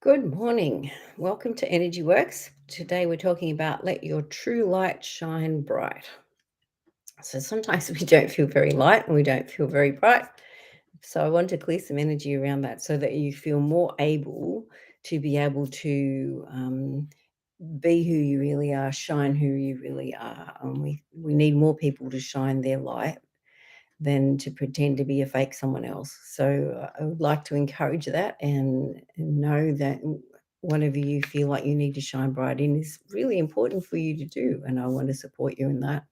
Good morning. Welcome to Energy Works. Today we're talking about let your true light shine bright. So sometimes we don't feel very light and we don't feel very bright. So I want to clear some energy around that so that you feel more able to be able to be who you really are, shine who you really are. And we need more people to shine their light than to pretend to be a fake someone else. So I would like to encourage that and know that whatever you feel like you need to shine bright in is really important for you to do. And I want to support you in that.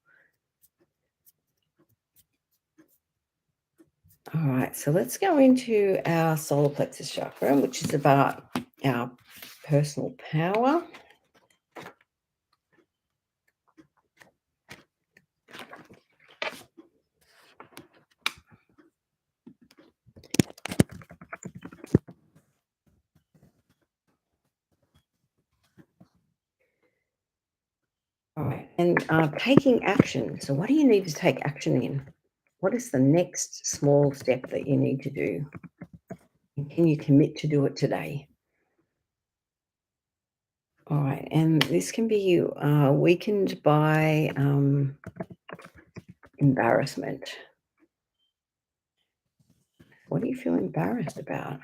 All right, so let's go into our solar plexus chakra, which is about our personal power. All right, and taking action. So, what do you need to take action in? What is the next small step that you need to do? And can you commit to do it today? All right, and this can be weakened by embarrassment. What do you feel embarrassed about?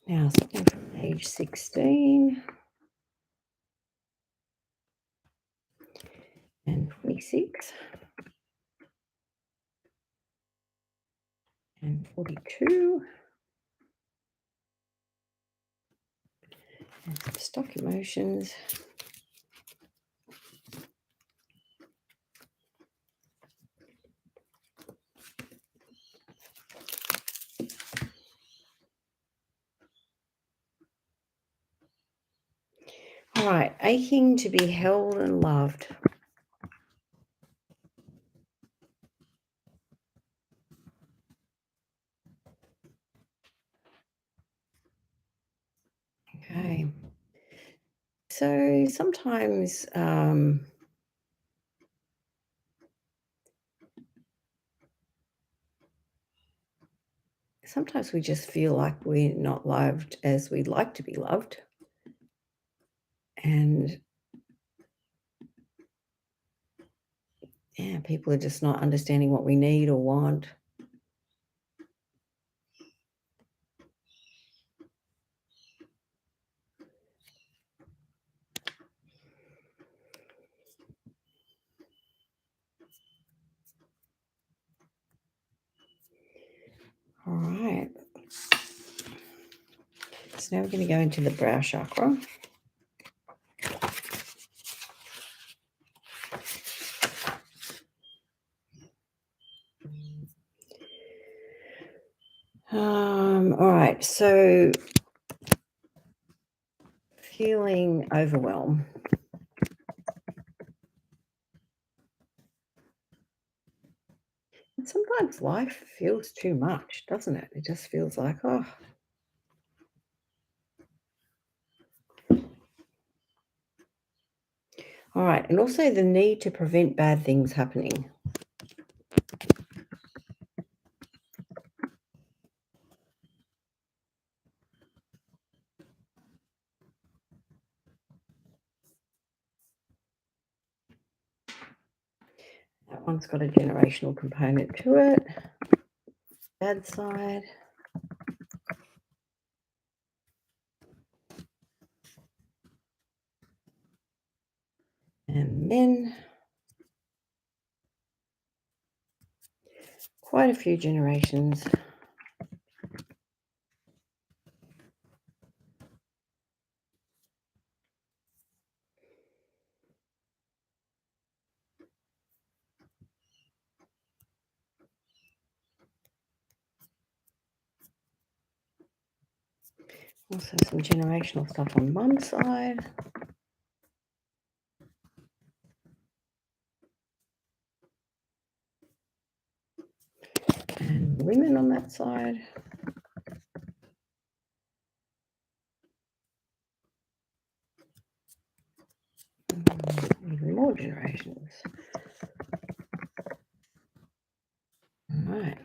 Now, something from page 16 and 26 and 42. And some stock emotions. All right, aching to be held and loved. Okay. So sometimes we just feel like we're not loved as we'd like to be loved. And yeah, people are just not understanding what we need or want. All right. So now we're going to go into the brow chakra. All right. So feeling overwhelmed. And sometimes life feels too much, doesn't it? It just feels like, oh. All right. And also the need to prevent bad things happening. That one's got a generational component to it. Bad side. And then quite a few generations. Also some generational stuff on mum's side. And women on that side. even more generations. All right.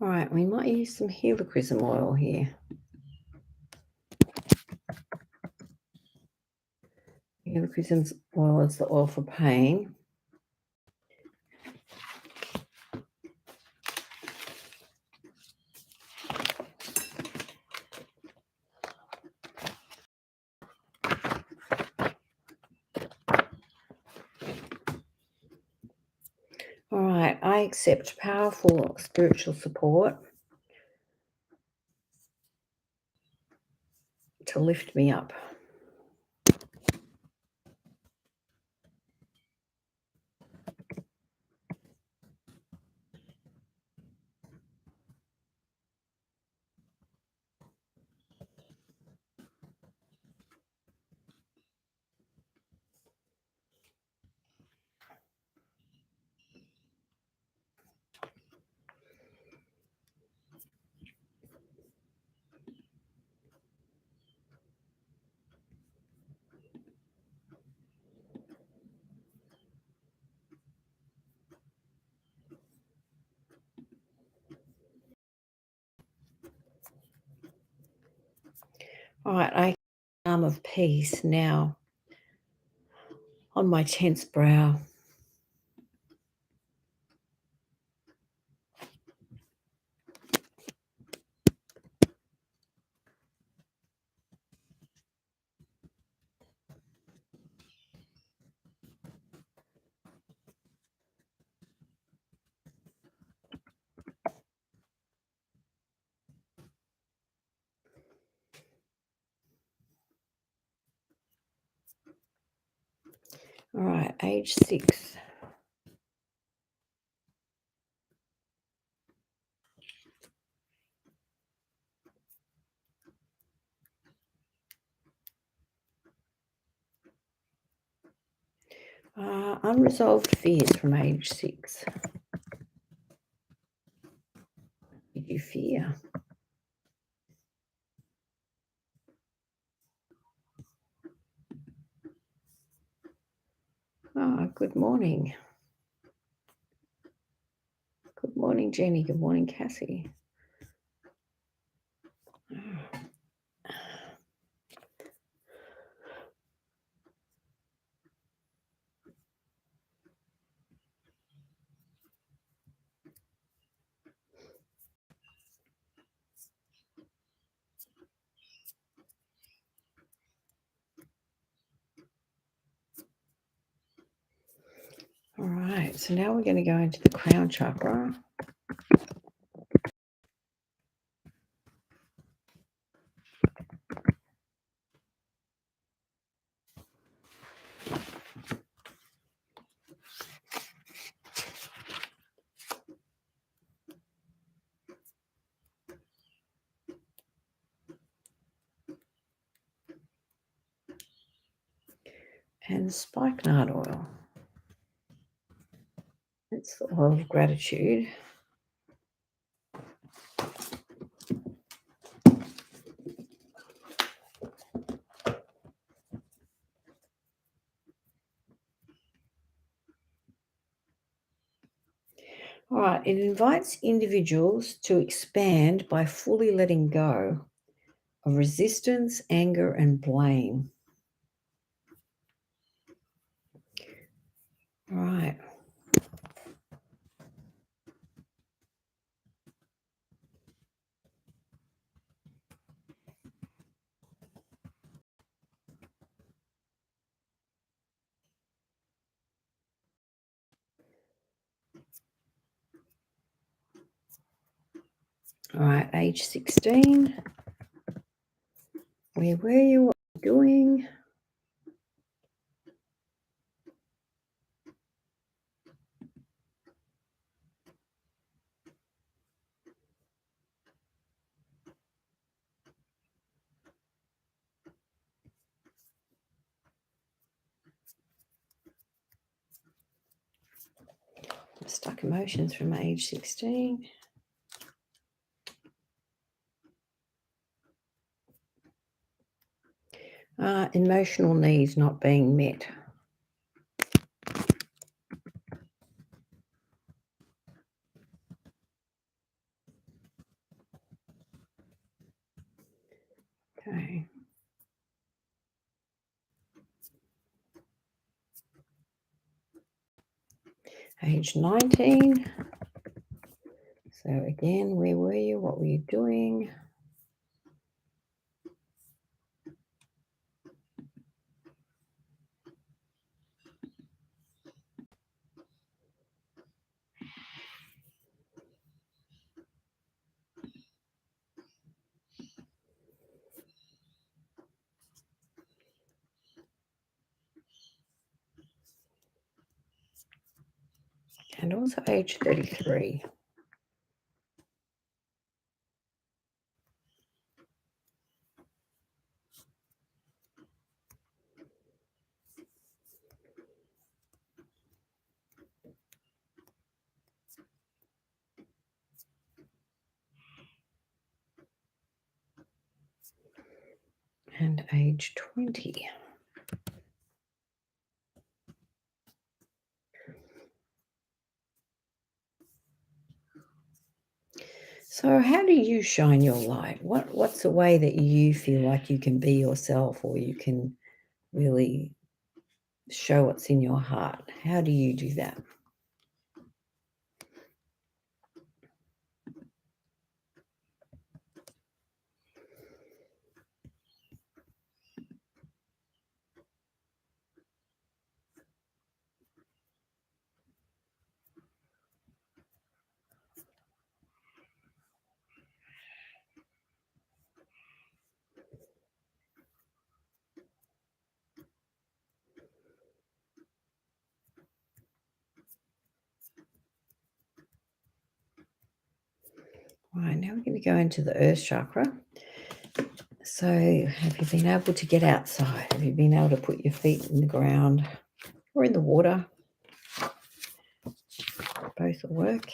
All right, we might use some helichrysum oil here. Helichrysum oil is the oil for pain. All right, I accept powerful spiritual support to lift me up. All right, I arm of peace now on my tense brow. All right, age 6. Unresolved fears from age 6. Did you fear? Good morning. Good morning, Jenny. Good morning, Cassie. All right, so now we're going to go into the crown chakra. And spikenard oil. It's the oil of gratitude. All right, it invites individuals to expand by fully letting go of resistance, anger, and blame. All right. All right, age 16. Where were you? What were you doing? Stuck emotions from age 16. Emotional needs not being met. Okay. Age 19. So again, where were you? What were you doing? And also age 33. And age 20. So how do you shine your light? What's the way that you feel like you can be yourself, or you can really show what's in your heart? How do you do that? All right, now we're going to go into the earth chakra. So have you been able to get outside? Have you been able to put your feet in the ground or in the water? Both will work.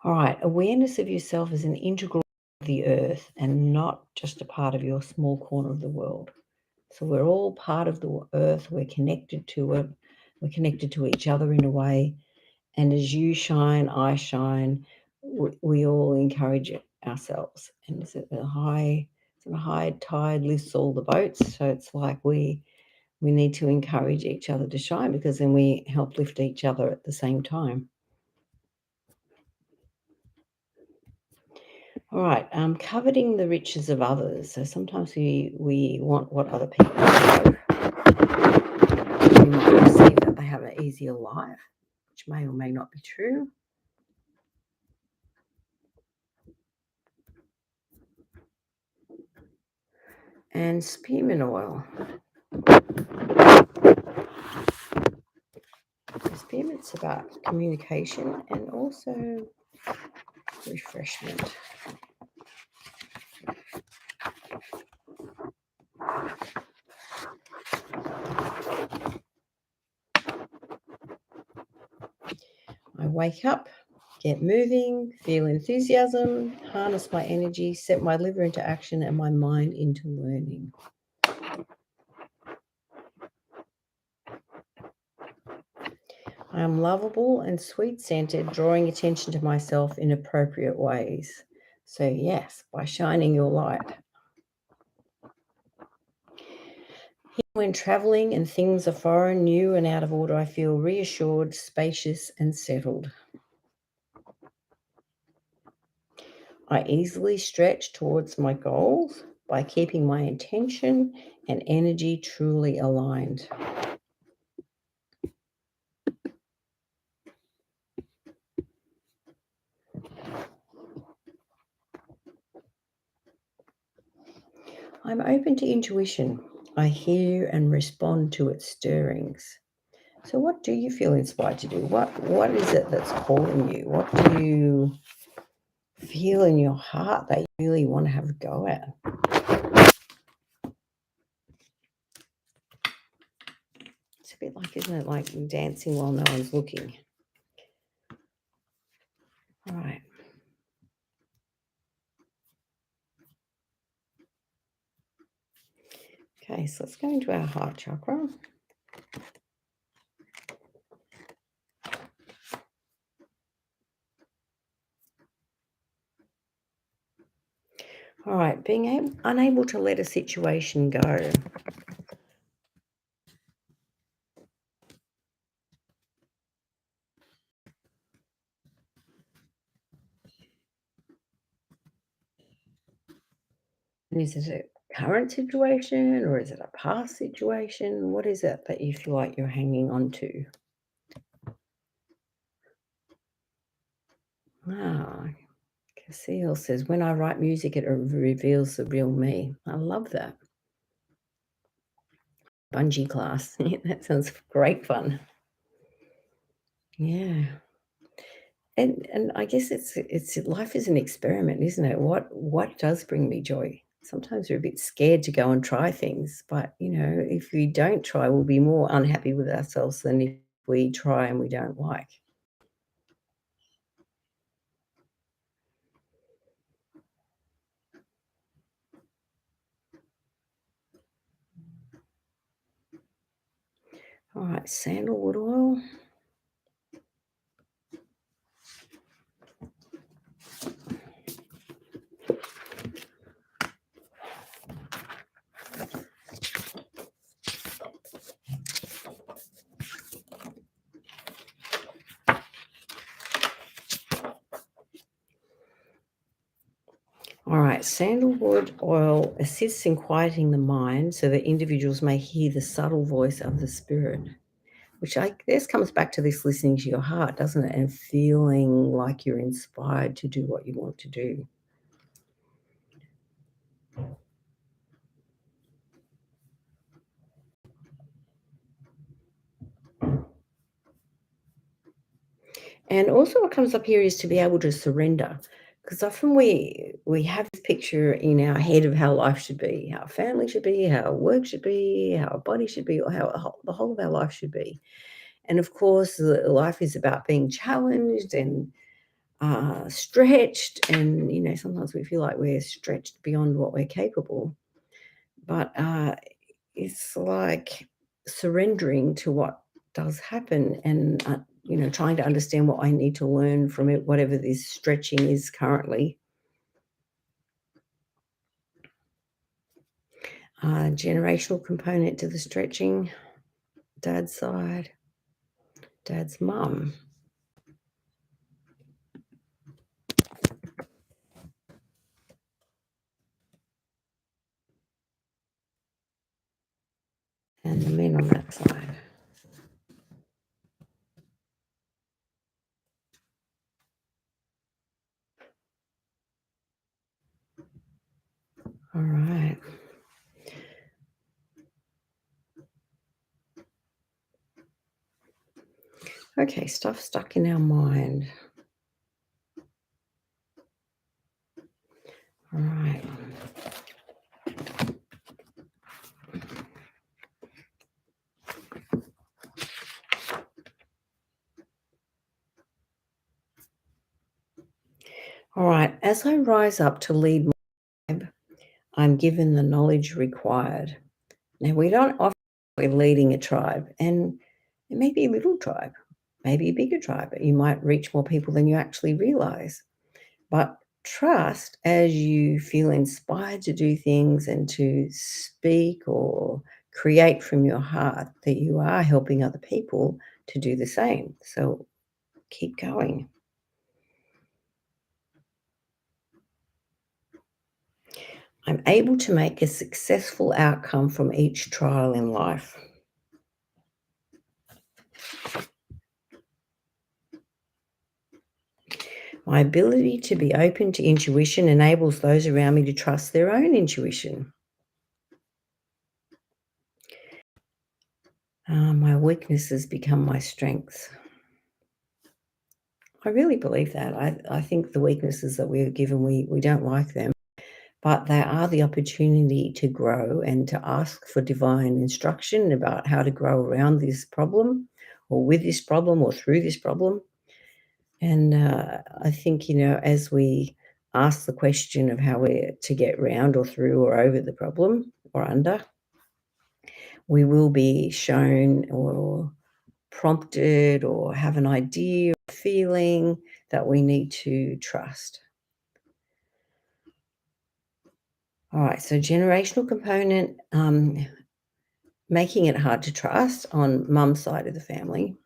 All right, awareness of yourself as an integral of the earth and not just a part of your small corner of the world. So we're all part of the earth. We're connected to it. We're connected to each other in a way. And as you shine, I shine. We all encourage it ourselves. And it's a high tide lifts all the boats. So it's like we need to encourage each other to shine, because then we help lift each other at the same time. All right, coveting the riches of others. So sometimes we want what other people have. We might perceive that they have an easier life, which may or may not be true. And spearmint oil. Spearmint's about communication and also refreshment. I wake up, get moving, feel enthusiasm, harness my energy, set my liver into action and my mind into learning. I am lovable and sweet-scented, drawing attention to myself in appropriate ways. So yes, by shining your light. When traveling and things are foreign, new and out of order, I feel reassured, spacious and settled. I easily stretch towards my goals by keeping my intention and energy truly aligned. I'm open to intuition. I hear and respond to its stirrings. So what do you feel inspired to do? What is it that's calling you? What do you feel in your heart that you really want to have a go at? bit like, isn't it, like dancing while no one's looking? All right. Okay, so let's go into our heart chakra. All right, being unable to let a situation go. Is it a current situation or is it a past situation? What is it that you feel like you're hanging on to? Ah, Cecile says, when I write music, it reveals the real me. I love that. Bungee class. That sounds great fun. Yeah. And I guess it's life is an experiment, isn't it? What does bring me joy? Sometimes we're a bit scared to go and try things, but if we don't try, we'll be more unhappy with ourselves than if we try and we don't like. All right, sandalwood oil. All right, sandalwood oil assists in quieting the mind so that individuals may hear the subtle voice of the spirit, which I guess comes back to this listening to your heart, doesn't it? And feeling like you're inspired to do what you want to do. And also what comes up here is to be able to surrender. Because often we have this picture in our head of how life should be, how family should be, how work should be, how our body should be, or how the whole of our life should be. And of course, life is about being challenged and stretched. And, sometimes we feel like we're stretched beyond what we're capable. But it's like surrendering to what does happen and, trying to understand what I need to learn from it, whatever this stretching is currently. Generational component to the stretching, dad's side, dad's mum. And the men on that side. All right. Okay, stuff stuck in our mind. All right. All right. As I rise up to lead my tribe, I'm given the knowledge required. Now, we don't often we're leading a tribe, and it may be a little tribe, maybe a bigger tribe. You might reach more people than you actually realize. But trust as you feel inspired to do things and to speak or create from your heart that you are helping other people to do the same. So keep going. I'm able to make a successful outcome from each trial in life. My ability to be open to intuition enables those around me to trust their own intuition. My weaknesses become my strengths. I really believe that. I think the weaknesses that we're given, we don't like them. but they are the opportunity to grow and to ask for divine instruction about how to grow around this problem or with this problem or through this problem. And I think, as we ask the question of how we're to get round or through or over the problem or under, we will be shown or prompted or have an idea, or feeling that we need to trust. All right, so generational component, making it hard to trust on mum's side of the family,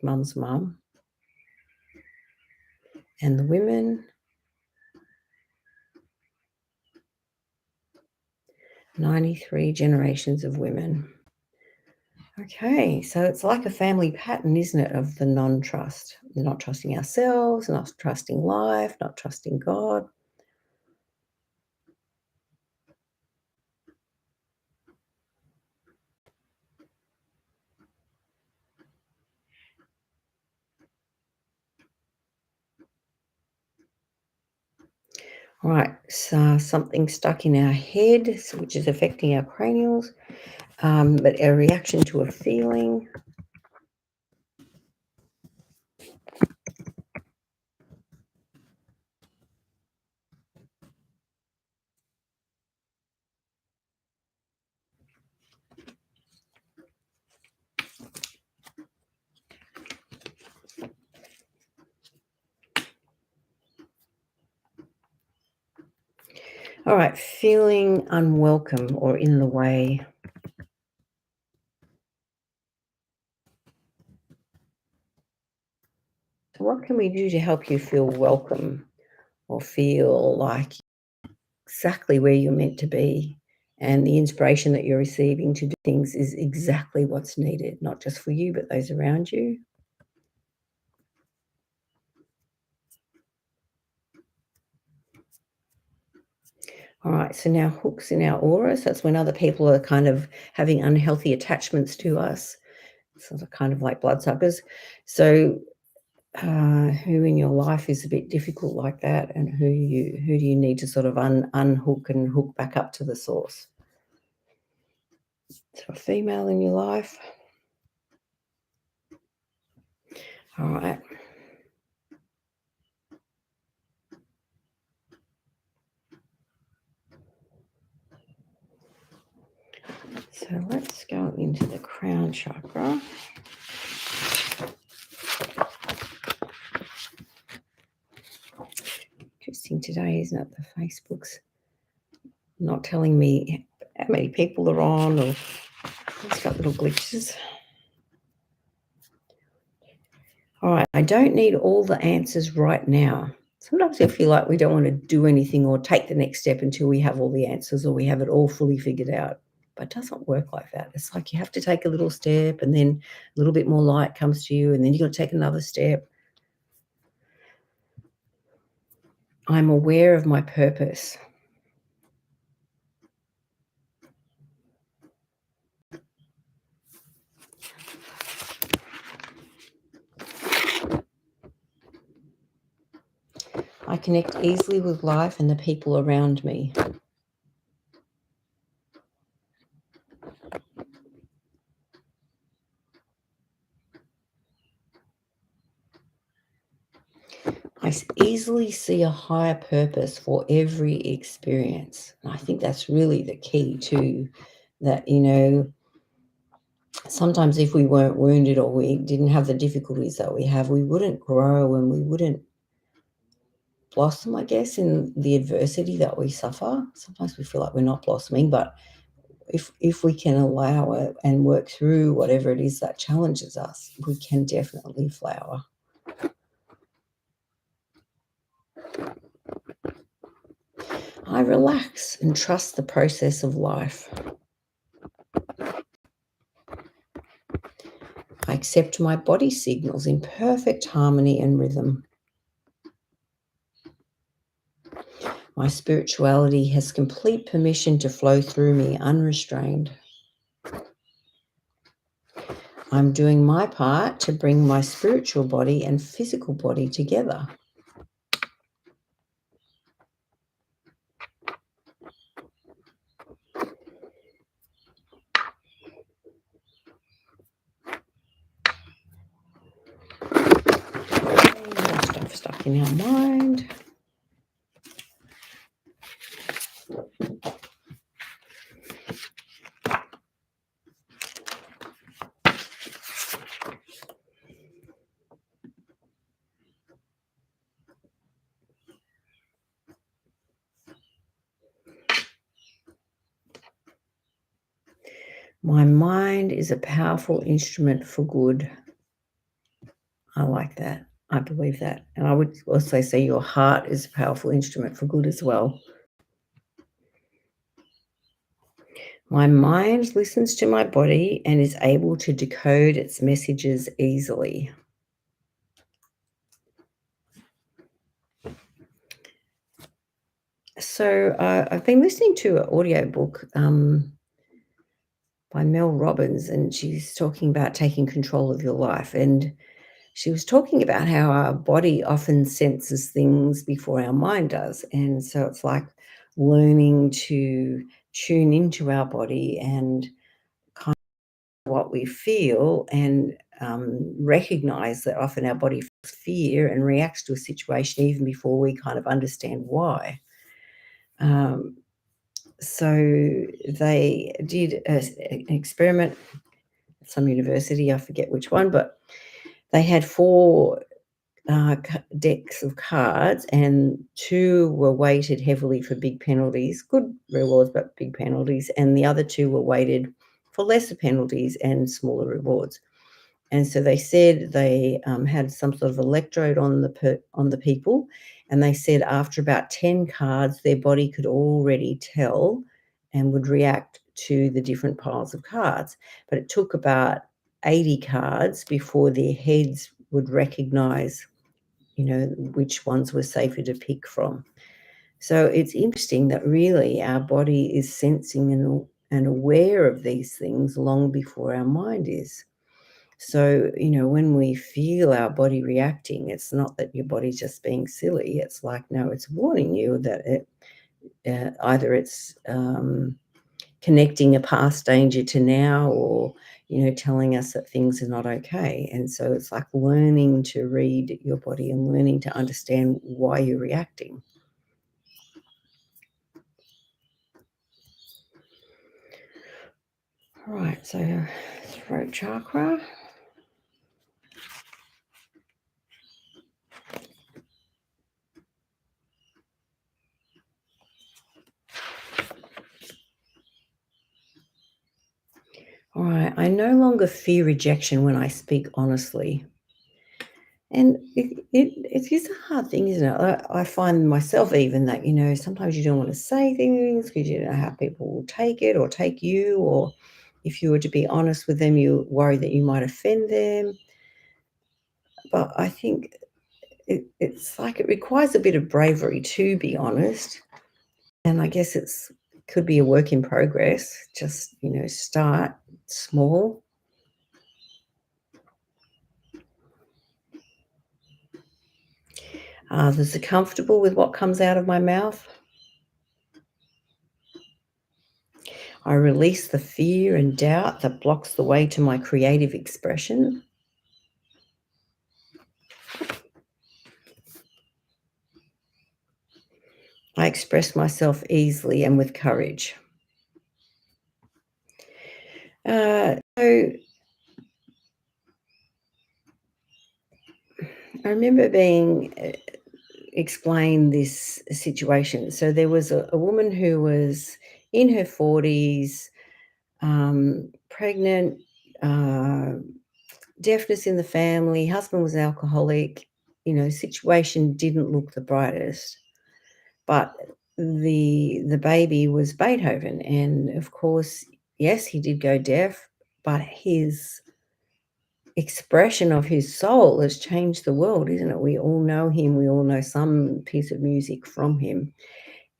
mum's mum, and the women, 93 generations of women. Okay, so it's like a family pattern, isn't it, of the non-trust, not trusting ourselves, not trusting life, not trusting God. All right, so something stuck in our head, which is affecting our cranials, but a reaction to a feeling. All right, feeling unwelcome or in the way. So what can we do to help you feel welcome or feel like exactly where you're meant to be? And the inspiration that you're receiving to do things is exactly what's needed, not just for you, but those around you. All right, so now hooks in our aura. So that's when other people are kind of having unhealthy attachments to us, sort of kind of like bloodsuckers. So who in your life is a bit difficult like that, and who do you need to sort of unhook and hook back up to the source? So a female in your life. All right. So let's go into the crown chakra. Interesting today, isn't it? The Facebook's not telling me how many people are on, or it's got little glitches. All right, I don't need all the answers right now. Sometimes I feel like we don't want to do anything or take the next step until we have all the answers or we have it all fully figured out. But it doesn't work like that. It's like you have to take a little step and then a little bit more light comes to you and then you've got to take another step. I'm aware of my purpose. I connect easily with life and the people around me. I easily see a higher purpose for every experience. And I think that's really the key to that, sometimes if we weren't wounded or we didn't have the difficulties that we have, we wouldn't grow and we wouldn't blossom, I guess, in the adversity that we suffer. Sometimes we feel like we're not blossoming, but if we can allow it and work through whatever it is that challenges us, we can definitely flower. I relax and trust the process of life. I accept my body signals in perfect harmony and rhythm. My spirituality has complete permission to flow through me unrestrained. I'm doing my part to bring my spiritual body and physical body together. in our mind. My mind is a powerful instrument for good. I like that. I believe that. And I would also say your heart is a powerful instrument for good as well. My mind listens to my body and is able to decode its messages easily. So I've been listening to an audiobook by Mel Robbins, and she's talking about taking control of your life. And she was talking about how our body often senses things before our mind does. And so it's like learning to tune into our body and kind of what we feel and recognize that often our body feels fear and reacts to a situation even before we kind of understand why. Um, so they did an experiment at some university, I forget which one, but they had four decks of cards, and two were weighted heavily for big penalties, good rewards, but big penalties, and the other two were weighted for lesser penalties and smaller rewards. And so they said they had some sort of electrode on the people, and they said after about 10 cards, their body could already tell and would react to the different piles of cards. But it took about 80 cards before their heads would recognize, which ones were safer to pick from. So it's interesting that really our body is sensing and aware of these things long before our mind is. So, when we feel our body reacting, it's not that your body's just being silly. It's like, no, it's warning you that either it's connecting a past danger to now, or, telling us that things are not okay. And so it's like learning to read your body and learning to understand why you're reacting. All right, so throat chakra. All right, I no longer fear rejection when I speak honestly. And it is a hard thing, isn't it? I find myself even that, sometimes you don't want to say things because you don't know how people will take it or take you, or if you were to be honest with them, you worry that you might offend them. But I think it's like it requires a bit of bravery to be honest. And I guess could be a work in progress. Just, start small. Is it comfortable with what comes out of my mouth? I release the fear and doubt that blocks the way to my creative expression. I express myself easily and with courage. So I remember being explained this situation. So there was a woman who was in her 40s, pregnant, uh, deafness in the family, husband was alcoholic, situation didn't look the brightest. But the baby was Beethoven, and of course, yes, he did go deaf, but his expression of his soul has changed the world, isn't it? We all know him, we all know some piece of music from him,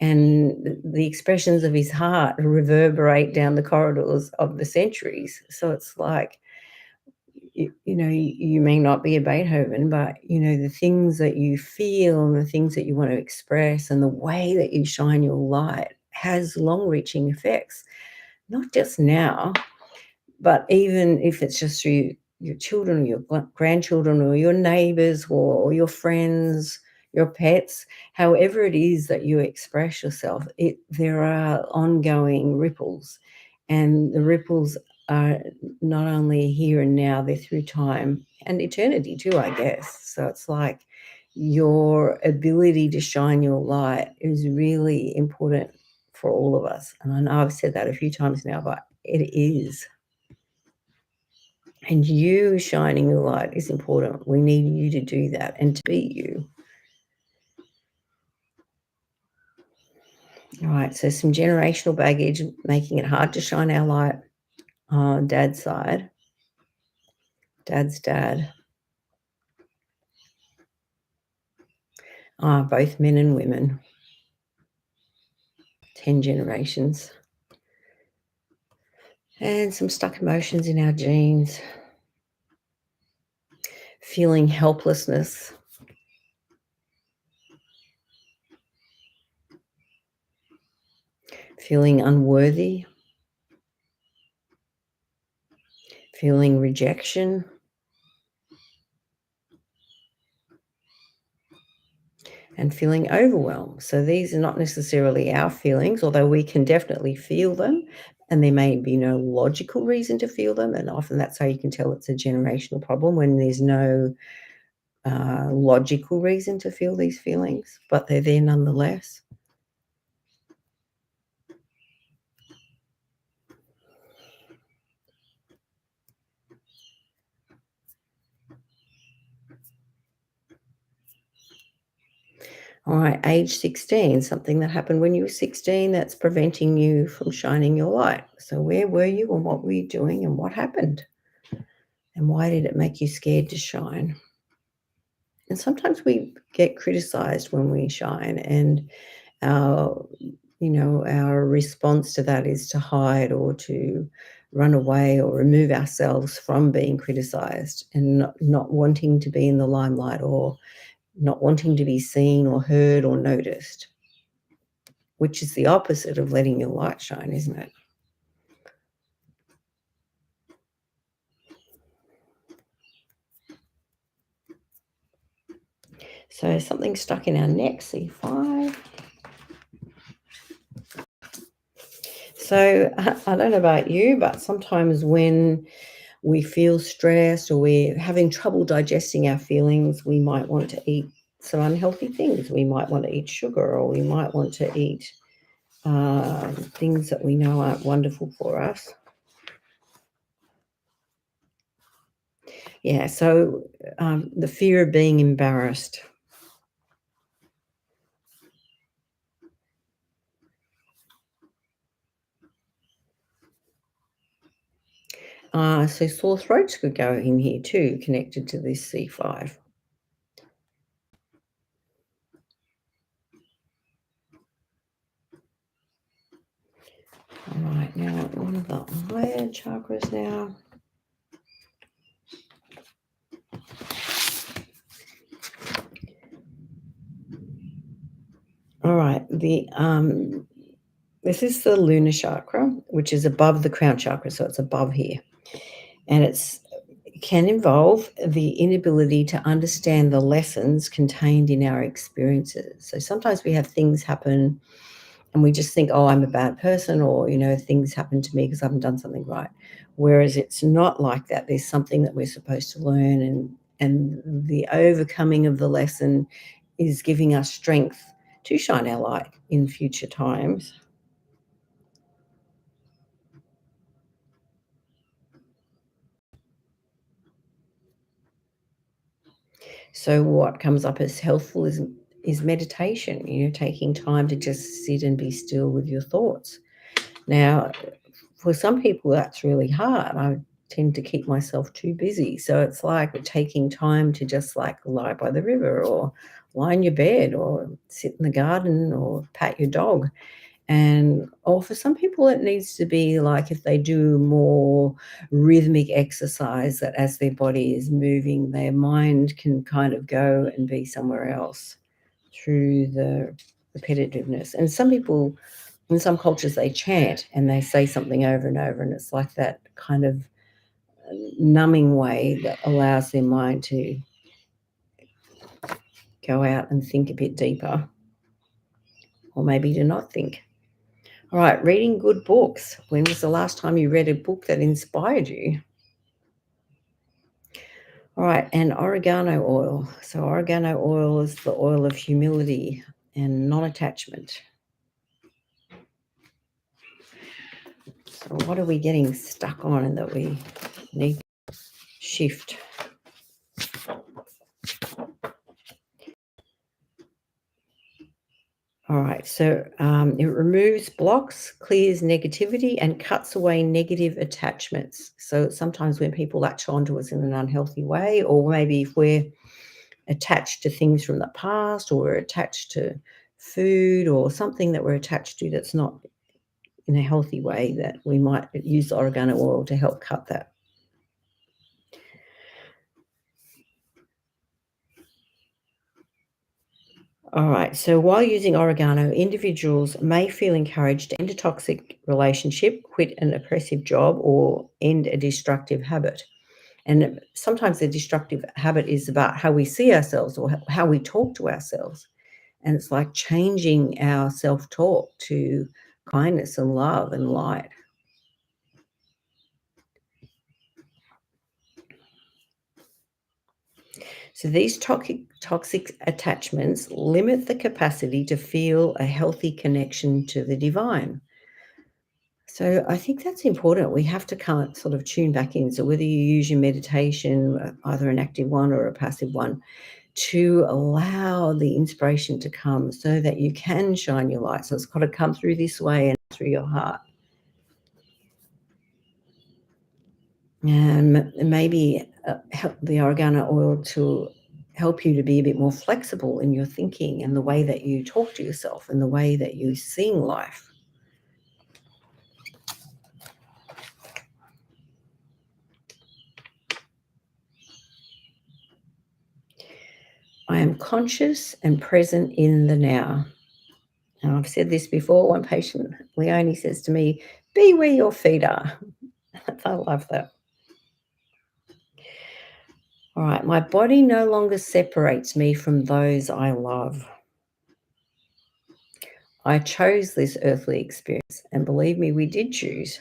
and the expressions of his heart reverberate down the corridors of the centuries. So it's like, you may not be a Beethoven, but, the things that you feel and the things that you want to express and the way that you shine your light has long-reaching effects, not just now, but even if it's just through your children or your grandchildren or your neighbors or your friends. your pets, however it is that you express yourself, there are ongoing ripples, and the ripples are not only here and now, they're through time and eternity too, I guess. So it's like your ability to shine your light is really important for all of us. And I know I've said that a few times now, but it is. And you shining your light is important. We need you to do that and to be you. All right, so some generational baggage making it hard to shine our light on dad's side, dad's dad, both men and women, 10 generations, and some stuck emotions in our genes, feeling helplessness, feeling unworthy, feeling rejection, and feeling overwhelmed. So these are not necessarily our feelings, although we can definitely feel them, and there may be no logical reason to feel them. And often that's how you can tell it's a generational problem, when there's no logical reason to feel these feelings, but they're there nonetheless. All right, age 16, something that happened when you were 16 that's preventing you from shining your light. So where were you and what were you doing and what happened? And why did it make you scared to shine? And sometimes we get criticized when we shine, and our our response to that is to hide or to run away or remove ourselves from being criticized, and not wanting to be in the limelight, or not wanting to be seen or heard or noticed, which is the opposite of letting your light shine, isn't it? So something stuck in our neck, C5. So I don't know about you, but sometimes when we feel stressed or we're having trouble digesting our feelings, we might want to eat some unhealthy things. We might want to eat sugar, or we might want to eat things that we know aren't wonderful for us. Yeah, so the fear of being embarrassed. So sore throats could go in here too, connected to this C5. All right, now one of the higher chakras now. All right, this is the lunar chakra, which is above the crown chakra, so it's above here, and it can involve the inability to understand the lessons contained in our experiences. So sometimes we have things happen and we just think, oh, I'm a bad person, or, things happen to me because I haven't done something right. Whereas it's not like that. There's something that we're supposed to learn, and the overcoming of the lesson is giving us strength to shine our light in future times. So what comes up as helpful is meditation, taking time to just sit and be still with your thoughts. Now, for some people, that's really hard. I tend to keep myself too busy. So it's like taking time to just like lie by the river, or lie in your bed, or sit in the garden, or pat your dog. Or for some people, it needs to be like if they do more rhythmic exercise, that as their body is moving, their mind can kind of go and be somewhere else through the repetitiveness. And some people, in some cultures, they chant and they say something over and over, and it's like that kind of numbing way that allows their mind to go out and think a bit deeper, or maybe to not think. All right, reading good books. When was the last time you read a book that inspired you? All right, and oregano oil. So oregano oil is the oil of humility and non-attachment. So what are we getting stuck on and that we need to shift? All right, so it removes blocks, clears negativity, and cuts away negative attachments. So sometimes when people latch onto us in an unhealthy way, or maybe if we're attached to things from the past, or we're attached to food or something that we're attached to that's not in a healthy way, that we might use oregano oil to help cut that. All right, so while using oregano, individuals may feel encouraged to end a toxic relationship, quit an oppressive job, or end a destructive habit. And sometimes the destructive habit is about how we see ourselves or how we talk to ourselves. And it's like changing our self talk to kindness and love and light. So these toxic attachments limit the capacity to feel a healthy connection to the divine. So I think that's important. We have to kind of sort of tune back in. So whether you use your meditation, either an active one or a passive one, to allow the inspiration to come so that you can shine your light. So it's got to come through this way and through your heart. And maybe help the oregano oil to help you to be a bit more flexible in your thinking and the way that you talk to yourself and the way that you see life. I am conscious and present in the now. And I've said this before. One patient, Leonie, says to me, "Be where your feet are." I love that. All right, my body no longer separates me from those I love. I chose this earthly experience, and believe me, we did choose.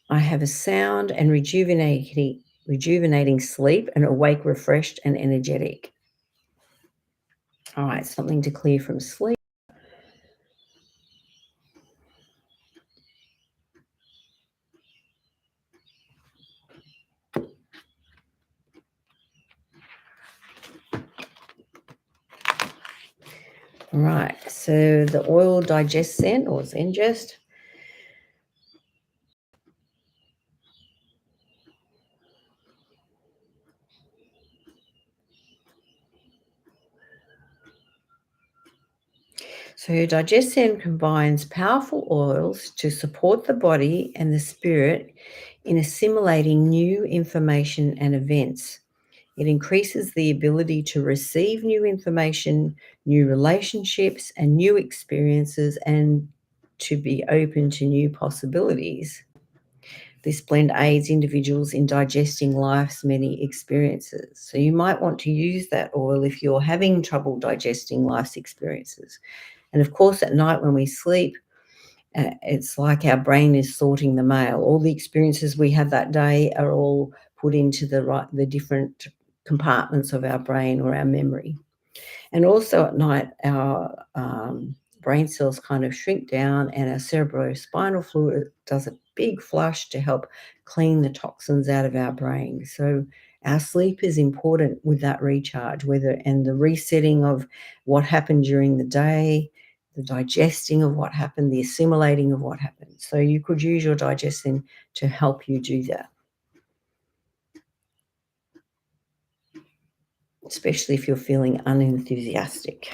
I have a sound and rejuvenating sleep and awake refreshed and energetic. All right, something to clear from sleep. All right, so the oil digest Zen or Zengest. So digestion combines powerful oils to support the body and the spirit in assimilating new information and events. It increases the ability to receive new information, new relationships, and new experiences, and to be open to new possibilities. This blend aids individuals in digesting life's many experiences. So you might want to use that oil if you're having trouble digesting life's experiences. And of course, at night when we sleep, it's like our brain is sorting the mail. All the experiences we have that day are all put into the different compartments of our brain or our memory. And also at night, our brain cells kind of shrink down, and our cerebrospinal fluid does a big flush to help clean the toxins out of our brain. So our sleep is important with that recharge, and the resetting of what happened during the day, the digesting of what happened, the assimilating of what happened. So you could use your digestion to help you do that, especially if you're feeling unenthusiastic.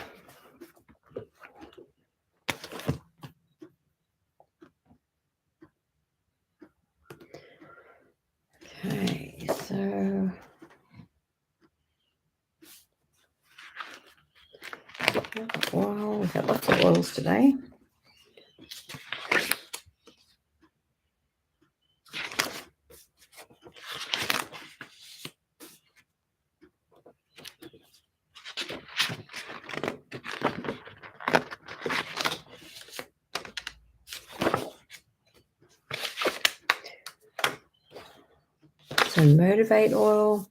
Okay, so oil, we've got lots of oils today. and motivate oil.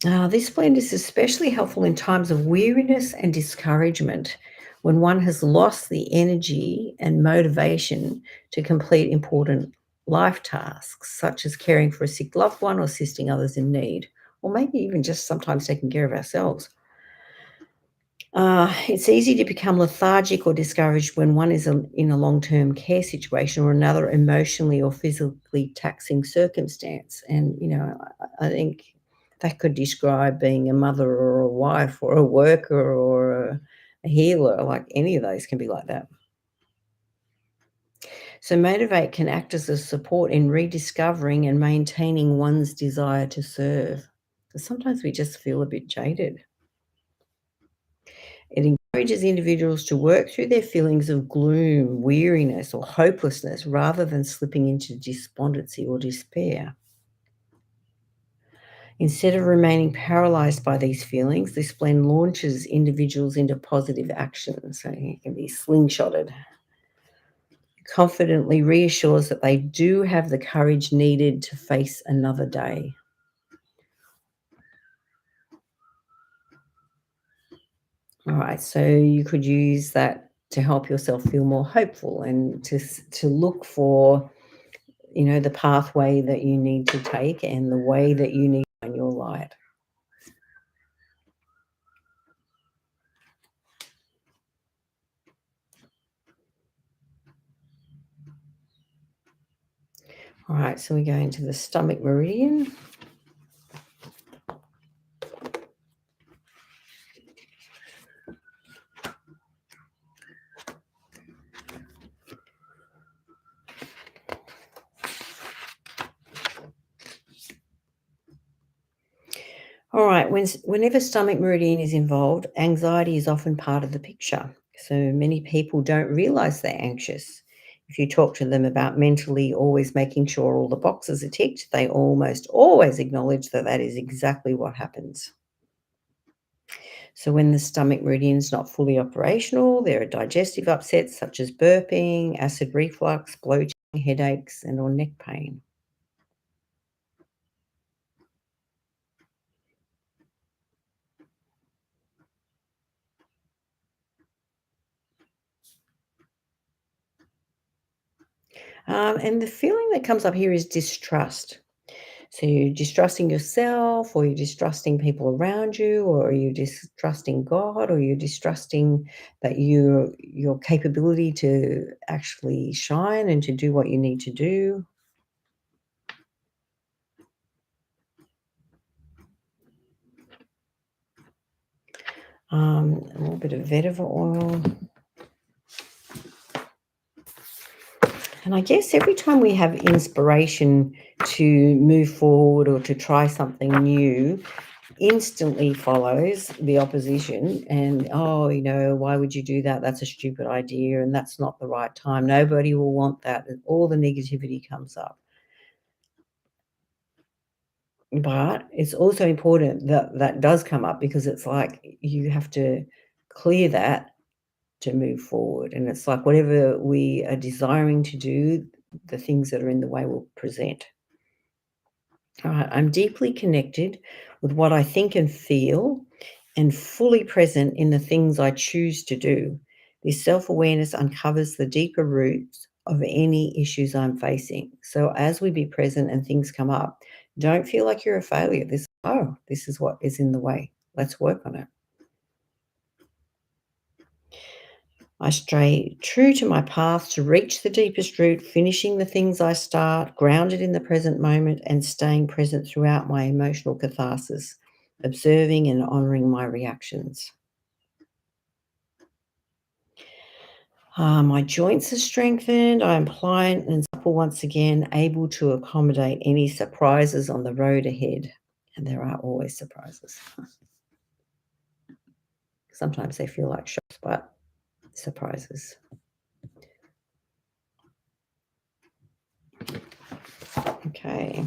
This blend is especially helpful in times of weariness and discouragement when one has lost the energy and motivation to complete important life tasks, such as caring for a sick loved one or assisting others in need, or maybe even just sometimes taking care of ourselves. It's easy to become lethargic or discouraged when one is in a long term care situation or another emotionally or physically taxing circumstance. And, I think that could describe being a mother or a wife or a worker or a healer. Like any of those can be like that. So, Motivate can act as a support in rediscovering and maintaining one's desire to serve. 'Cause sometimes we just feel a bit jaded. It encourages individuals to work through their feelings of gloom, weariness, or hopelessness rather than slipping into despondency or despair. Instead of remaining paralyzed by these feelings, this blend launches individuals into positive action. So it can be slingshotted. Confidently reassures that they do have the courage needed to face another day. All right, so you could use that to help yourself feel more hopeful and to look for the pathway that you need to take and the way that you need to shine your light. All right, so we go into the stomach meridian. All right, whenever stomach meridian is involved, anxiety is often part of the picture. So many people don't realize they're anxious. If you talk to them about mentally always making sure all the boxes are ticked, they almost always acknowledge that that is exactly what happens. So when the stomach meridian is not fully operational, there are digestive upsets such as burping, acid reflux, bloating, headaches, and or neck pain. And the feeling that comes up here is distrust. So you're distrusting yourself, or you're distrusting people around you, or you're distrusting God, or you're distrusting that your capability to actually shine and to do what you need to do. A little bit of vetiver oil. And I guess every time we have inspiration to move forward or to try something new, instantly follows the opposition. And, oh, why would you do that? That's a stupid idea. And that's not the right time. Nobody will want that. And all the negativity comes up. But it's also important that that does come up because it's like you have to clear that to move forward. And it's like whatever we are desiring to do, the things that are in the way will present. All right, I'm deeply connected with what I think and feel and fully present in the things I choose to do. This self awareness uncovers the deeper roots of any issues I'm facing. So, as we be present and things come up, don't feel like you're a failure. This is what is in the way. Let's work on it. I stray true to my path to reach the deepest root, finishing the things I start, grounded in the present moment, and staying present throughout my emotional catharsis, observing and honoring my reactions. My joints are strengthened. I am pliant and supple once again, able to accommodate any surprises on the road ahead. And there are always surprises. Sometimes they feel like shocks, but surprises. Okay.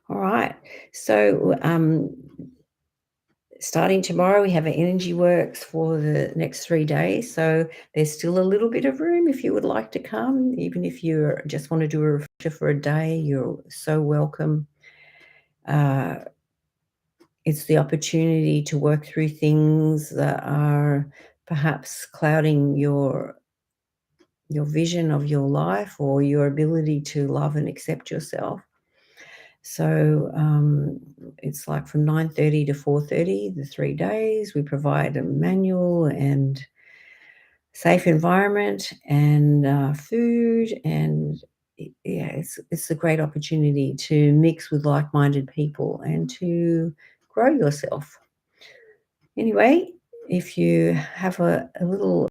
All right. So, Starting tomorrow, we have an Energy Works for the next 3 days, so there's still a little bit of room if you would like to come. Even if you just want to do a refresher for a day, you're so welcome. Uh, it's the opportunity to work through things that are perhaps clouding your vision of your life or your ability to love and accept yourself. So it's like from 9:30 to 4:30, the 3 days. We provide a manual and safe environment and food, and yeah, it's a great opportunity to mix with like-minded people and to grow yourself. Anyway, if you have a little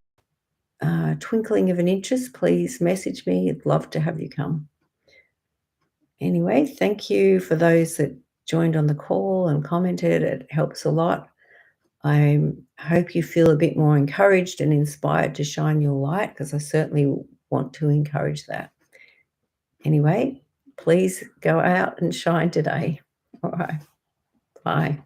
twinkling of an interest, please message me. I'd love to have you come. Anyway, thank you for those that joined on the call and commented. It helps a lot. I hope you feel a bit more encouraged and inspired to shine your light, because I certainly want to encourage that. Anyway, please go out and shine today. All right. Bye.